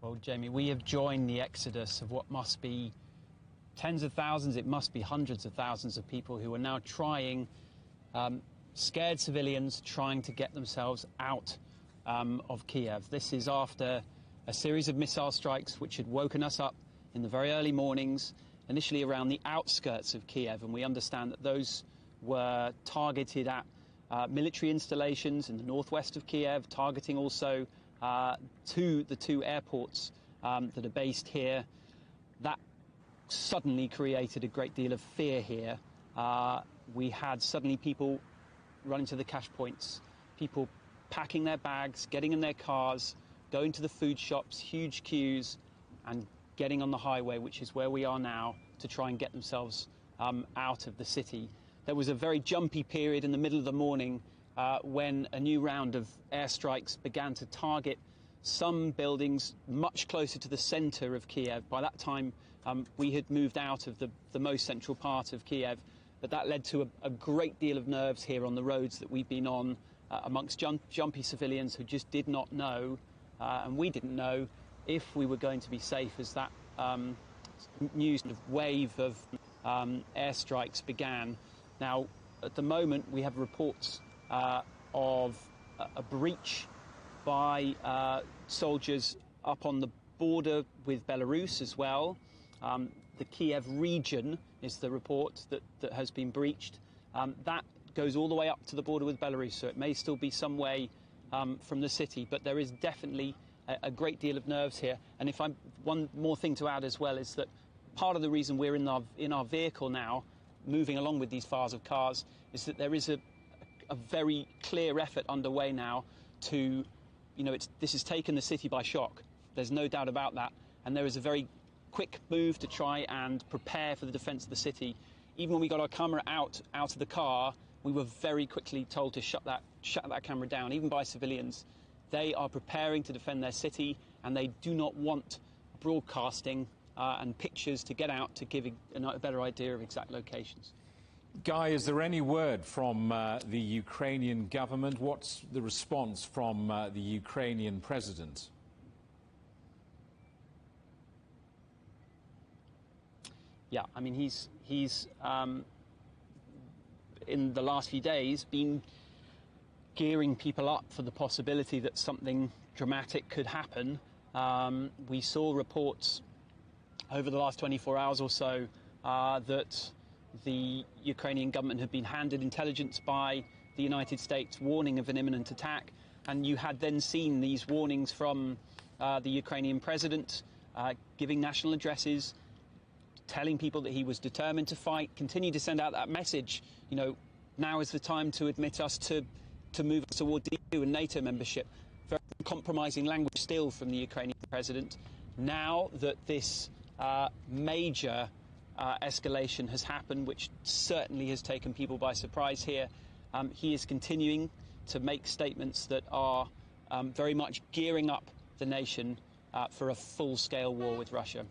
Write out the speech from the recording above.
Well, Jamie, we have joined the exodus of what must be tens of thousands, it must be hundreds of thousands of people who are now trying, scared civilians trying to get themselves out of Kyiv. This is after a series of missile strikes which had woken us up in the very early mornings, initially around the outskirts of Kyiv, and we understand that those were targeted at military installations in the northwest of Kyiv, targeting also the two airports that are based here. That suddenly created a great deal of fear here. We had suddenly people running to the cash points, people packing their bags, getting in their cars, going to the food shops, huge queues, and getting on the highway, which is where we are now, to try and get themselves out of the city. There was a very jumpy period in the middle of the morning when a new round of airstrikes began to target some buildings much closer to the centre of Kyiv. By that time, we had moved out of the most central part of Kyiv, but that led to a great deal of nerves here on the roads that we've been on amongst jumpy civilians who just did not know, and we didn't know, if we were going to be safe as that new sort of wave of airstrikes began. Now, at the moment, we have reports of a breach by soldiers up on the border with Belarus as well. The Kyiv region is the report that has been breached. That goes all the way up to the border with Belarus, so it may still be some way from the city, but there is definitely a great deal of nerves here. And one more thing to add as well is that part of the reason we're in our vehicle now, moving along with these files of cars, is that there is a very clear effort underway now to, this has taken the city by shock. There's no doubt about that. And there is a very quick move to try and prepare for the defence of the city. Even when we got our camera out of the car, we were very quickly told to shut that camera down, even by civilians. They are preparing to defend their city, and they do not want broadcasting and pictures to get out to give a better idea of exact locations. Guy, is there any word from the Ukrainian government? What's the response from the Ukrainian president? Yeah, I mean, he's in the last few days been gearing people up for the possibility that something dramatic could happen. We saw reports over the last 24 hours or so that the Ukrainian government had been handed intelligence by the United States warning of an imminent attack, and you had then seen these warnings from the Ukrainian president giving national addresses, telling people that he was determined to fight, continue to send out that message, now is the time to admit us to move us toward EU and NATO membership. Very compromising language still from the Ukrainian president. Now that this major escalation has happened, which certainly has taken people by surprise here, he is continuing to make statements that are very much gearing up the nation for a full-scale war with Russia.